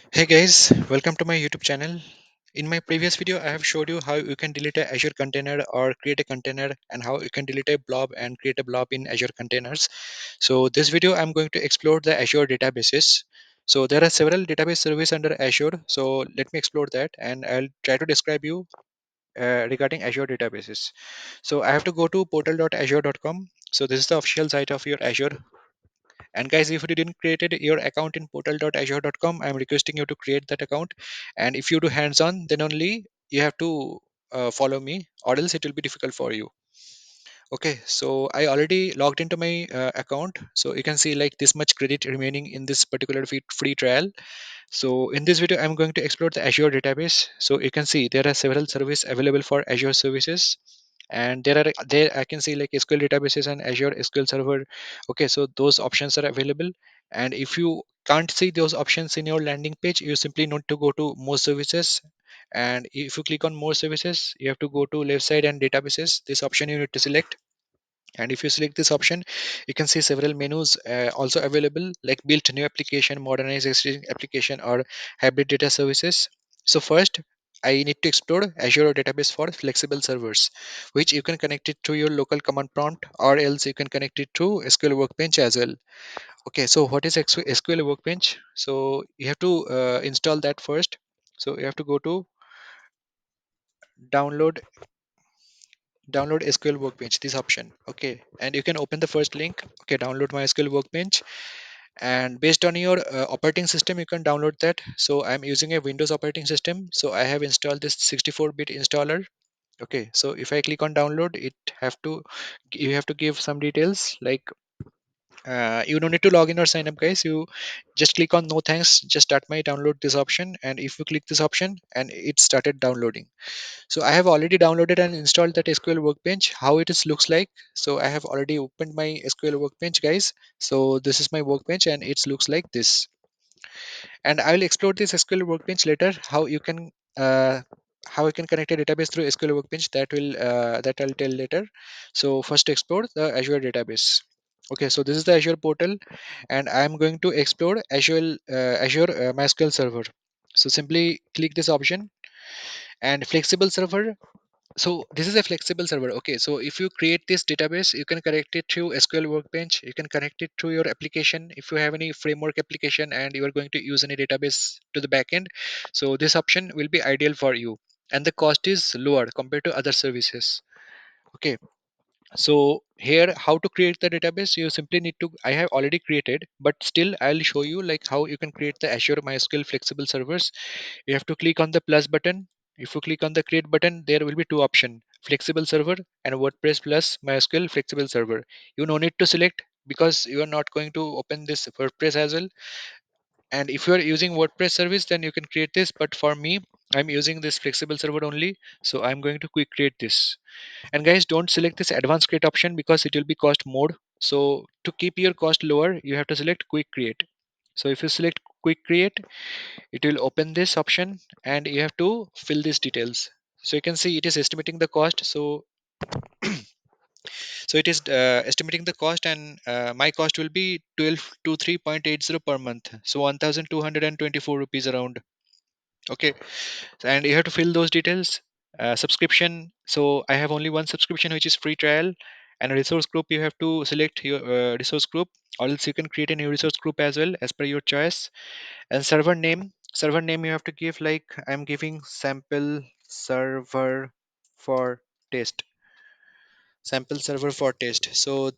Hey guys, welcome to my YouTube channel. In my previous video, I have showed you how you can delete a Azure container or create a container and how you can delete a blob and create a blob in Azure containers. So this video, I'm going to explore the Azure databases. So there are several database services under Azure. So let me explore that and I'll try to describe you regarding Azure databases. So I have to go to portal.azure.com. So this is the official site of your Azure. And guys, if you didn't created your account in portal.azure.com, I'm requesting you to create that account. And if you do hands-on, then only you have to follow me, or else it will be difficult for you. Okay, so I already logged into my account. So you can see like this much credit remaining in this particular free trial. So in this video, I'm going to explore the Azure database. So you can see there are several services available for Azure services. And there I can see like SQL databases and Azure SQL Server. Okay, so those options are available. And if you can't see those options in your landing page, you simply need to go to more services. And if you click on more services, you have to go to left side and databases. This option you need to select, and if you select this option, you can see several menus also available, like build new application, modernize existing application, or hybrid data services. So first, I need to explore Azure database for flexible servers, which you can connect it to your local command prompt, or else you can connect it to SQL Workbench as well. Okay, so what is SQL Workbench? So you have to install that first. So you have to go to download SQL Workbench, this option. Okay, and you can open the first link. Okay, download my SQL Workbench, and based on your operating system you can download that. So I'm using a Windows operating system, so I have installed this 64-bit installer. Okay, so if I click on download, you have to give some details like you don't need to log in or sign up, guys. You just click on no thanks, just start my download this option, and if you click this option, and it started downloading. So I have already downloaded and installed that SQL Workbench. How it is looks like. So I have already opened my SQL Workbench, guys. So this is my workbench and it looks like this. And I will explore this SQL Workbench later. Uh, how you can connect a database through SQL Workbench, that I'll tell later. So first explore the Azure database. Okay, so this is the Azure portal, and I'm going to explore Azure MySQL Server. So simply click this option and flexible server. So this is a flexible server. Okay, so if you create this database, you can connect it to SQL Workbench. You can connect it to your application if you have any framework application and you are going to use any database to the backend. So this option will be ideal for you, and the cost is lower compared to other services. Okay, so here how to create the database, you simply need to, I have already created, but still I'll show you like how you can create the Azure MySQL flexible servers. You have to click on the plus button. If you click on the create button, there will be two options: flexible server and WordPress plus MySQL flexible server. You no need to select because you are not going to open this WordPress as well. And if you are using WordPress service, then you can create this, but for me, I'm using this flexible server only, so I'm going to quick create this. And guys, don't select this advanced create option because it will be cost more. So to keep your cost lower, you have to select quick create. So if you select quick create, it will open this option and you have to fill these details. So you can see it is estimating the cost. So it is estimating the cost, and my cost will be 1223.80 per month, so 1224 rupees around. Okay, and you have to fill those details. Subscription, so I have only one subscription, which is free trial. And a resource group, you have to select your resource group, or else you can create a new resource group as well as per your choice. And server name you have to give, like I'm giving for test sample server for test. So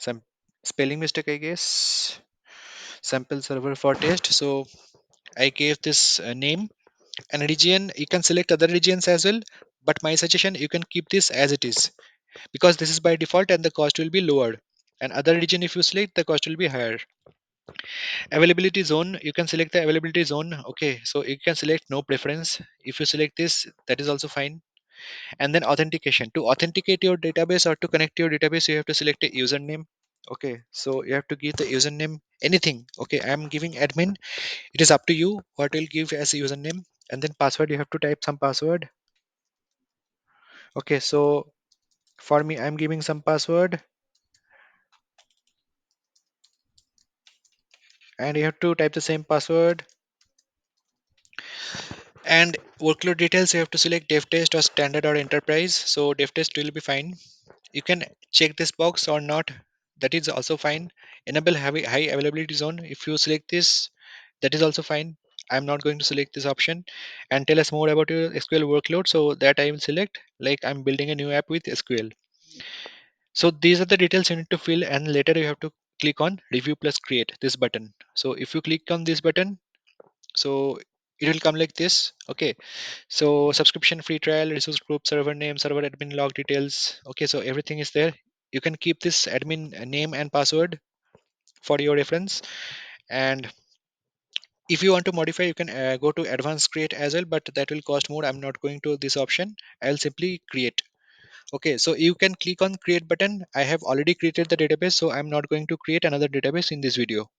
some spelling mistake, I guess. Sample server for test. So I gave this name. And region, you can select other regions as well, but my suggestion, you can keep this as it is, because this is by default and the cost will be lowered. And other region, if you select, the cost will be higher. Availability zone, you can select the availability zone. Okay, so you can select no preference. If you select this, that is also fine. And then authentication, to authenticate your database or to connect to your database, you have to select a username. Okay, so you have to give the username anything. Okay, I'm giving admin. It is up to you what you'll give as a username. And then password, you have to type some password. Okay, so for me, I'm giving some password. and you have to type the same password. And workload details, you have to select dev test or standard or enterprise. So dev test will be fine. You can check this box or not, that is also fine. Enable high availability zone, if you select this, that is also fine. I'm not going to select this option. And tell us more about your SQL workload, so that I will select, like I'm building a new app with SQL. So these are the details you need to fill, and later you have to click on review plus create this button. So if you click on this button, so it will come like this. Okay, so subscription free trial, resource group, server name, server admin log details. Okay, so everything is there. You can keep this admin name and password for your reference. And if you want to modify, you can go to advanced create as well, but that will cost more. I'm not going to this option. I'll simply create. Okay, so you can click on create button. I have already created the database, so I'm not going to create another database in this video.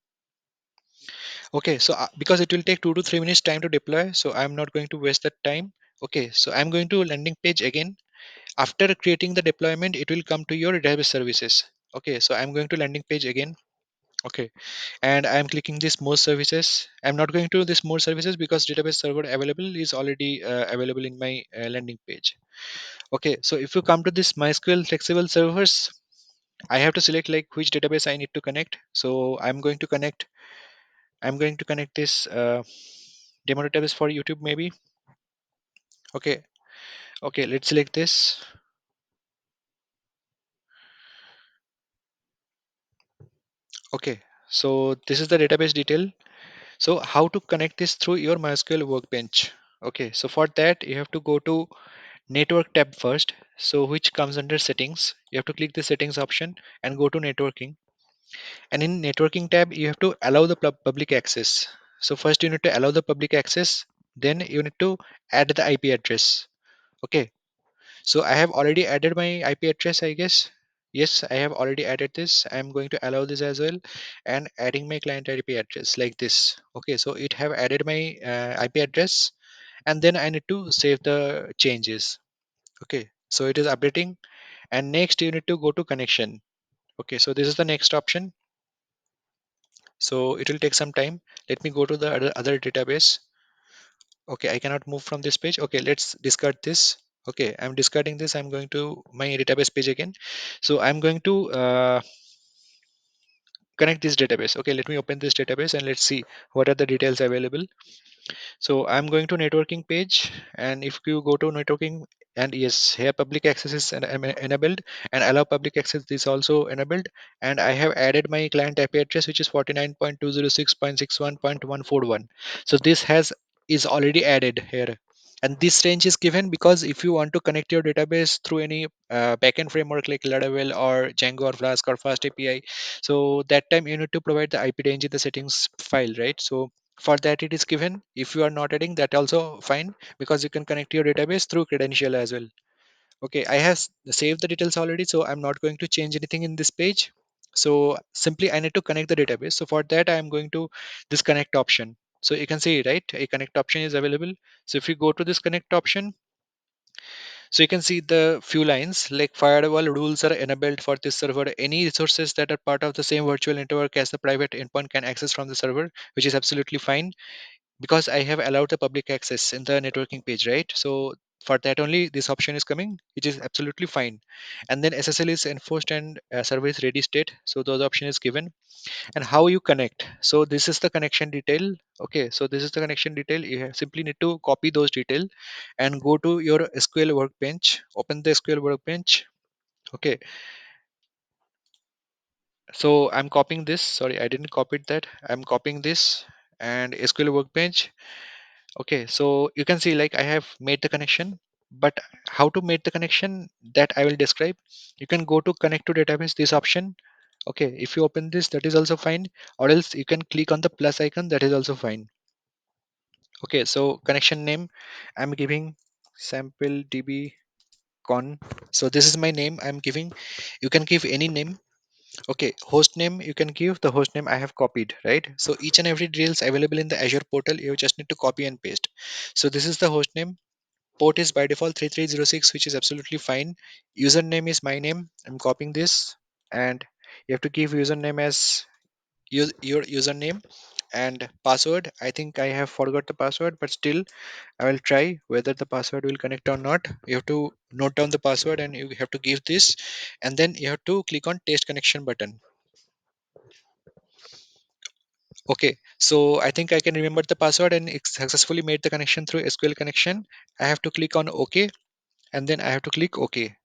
Okay, so because it will take 2 to 3 minutes time to deploy, so I'm not going to waste that time. Okay, so I'm going to landing page again. After creating the deployment, it will come to your database services. Okay, so I'm going to landing page again. Okay, and I'm clicking this more services. I'm not going to this more services because database server available is already available in my landing page. Okay, so if you come to this MySQL flexible servers, I have to select like which database I need to connect. So I'm going to connect this demo database for YouTube maybe. Okay, okay, let's select this. Okay, so this is the database detail. So how to connect this through your MySQL workbench? Okay, so for that you have to go to network tab first. So which comes under settings. You have to click the settings option and go to networking. And in networking tab, you have to allow the public access. So first you need to allow the public access. Then you need to add the IP address. Okay, so I have already added my IP address, I guess. Yes, I have already added this. I'm going to allow this as well, and adding my client IP address like this. Okay, so it have added my IP address, and then I need to save the changes. Okay, so it is updating, and next you need to go to connection. Okay, so this is the next option. So it will take some time. Let me go to the other database. Okay, I cannot move from this page. Okay, let's discard this. Okay, I'm discarding this. I'm going to my database page again. So I'm going to connect this database. Okay, let me open this database and let's see what are the details available. So I'm going to networking page, and if you go to networking, and yes, here public access is enabled, and allow public access is also enabled, and I have added my client IP address, which is 49.206.61.141. So this has is already added here, and this range is given because if you want to connect your database through any backend framework like Laravel or Django or Flask or Fast API, so that time you need to provide the IP range in the settings file, right? So for that it is given. If you are not adding, that also fine, because you can connect your database through credential as well. Okay, I have saved the details already, so I'm not going to change anything in this page. So simply I need to connect the database. So for that I am going to this connect option. So you can see, right, a connect option is available. So if you go to this connect option, so you can see the few lines like firewall rules are enabled for this server. Any resources that are part of the same virtual network as the private endpoint can access from the server, which is absolutely fine because I have allowed the public access in the networking page, right? So for that only this option is coming, which is absolutely fine. And then SSL is enforced and service ready state. So those option is given. And how you connect. So this is the connection detail. Okay, so this is the connection detail. Simply need to copy those detail and go to your SQL workbench. Open the SQL workbench. Okay, so I'm copying this. Sorry, I didn't copy that. I'm copying this and SQL workbench. Okay, so you can see like I have made the connection, but how to make the connection, that I will describe. You can go to connect to database, this option. Okay, if you open this, that is also fine, or else you can click on the plus icon, that is also fine. Okay, so connection name, I'm giving sample db con. So this is my name I'm giving. You can give any name. Okay, host name, you can give the host name I have copied, right? So each and every details available in the Azure portal, you just need to copy and paste. So this is the host name. Port is by default 3306, which is absolutely fine. Username is my name. I'm copying this, and you have to give username as your username. and password. I think I have forgot the password, but still I will try whether the password will connect or not. You have to note down the password and you have to give this, and then you have to click on test connection button. Okay, so I think I can remember the password and it successfully made the connection through SQL connection. I have to click on OK and then I have to click OK.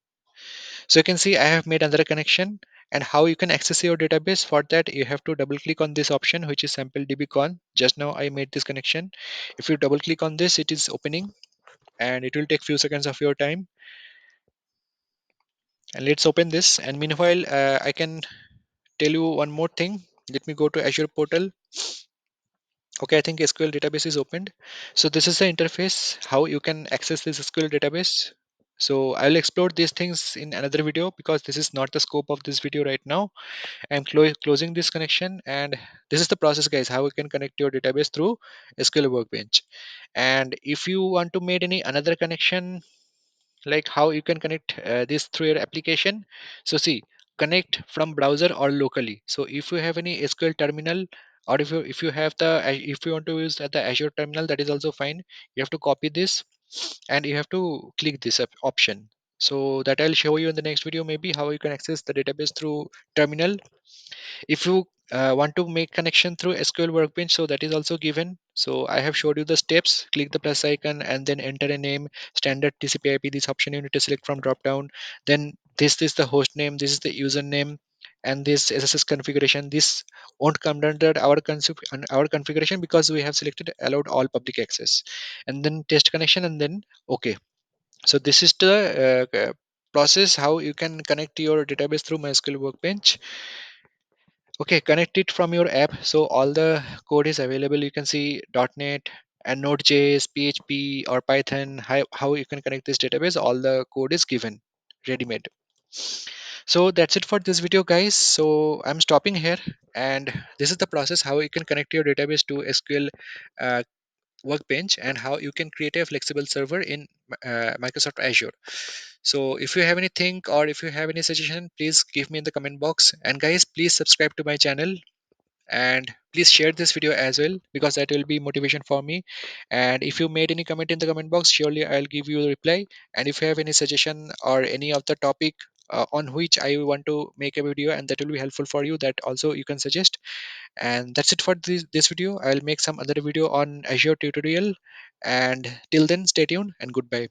So you can see I have made another connection, and how you can access your database. For that you have to double click on this option, which is sample dbcon. Just now I made this connection. If you double click on this, it is opening and it will take few seconds of your time. And let's open this, and meanwhile I can tell you one more thing. Let me go to Azure portal. Okay, I think SQL database is opened. So this is the interface how you can access this SQL database. So I'll explore these things in another video because this is not the scope of this video right now. I'm closing this connection, and this is the process, guys, how you can connect your database through SQL Workbench. And if you want to make any another connection, like how you can connect this through your application. So see, connect from browser or locally. So if you have any SQL terminal, or if you have the if you want to use the Azure terminal, that is also fine. You have to copy this and you have to click this option. So that I'll show you in the next video, maybe how you can access the database through terminal. If you want to make connection through SQL Workbench, so that is also given. So I have showed you the steps. Click the plus icon and then enter a name, standard TCP IP. This option you need to select from drop down. Then this is the host name, this is the username, and this SSS configuration. This won't come under our configuration because we have selected allowed all public access. And then test connection and then okay. So this is the process how you can connect your database through MySQL Workbench. Okay, connect it from your app. So all the code is available. You can see .NET and Node.js, PHP or Python. How you can connect this database. All the code is given, ready-made. So that's it for this video, guys. So I'm stopping here, and this is the process how you can connect your database to SQL uh, Workbench, and how you can create a flexible server in Microsoft Azure. So if you have anything or if you have any suggestion, please give me in the comment box. And guys, please subscribe to my channel and please share this video as well, because that will be motivation for me. And if you made any comment in the comment box, surely I'll give you a reply. And if you have any suggestion or any of the topic on which I want to make a video and that will be helpful for you, that also you can suggest. And that's it for this video. I'll make some other video on Azure tutorial, and till then, stay tuned and goodbye.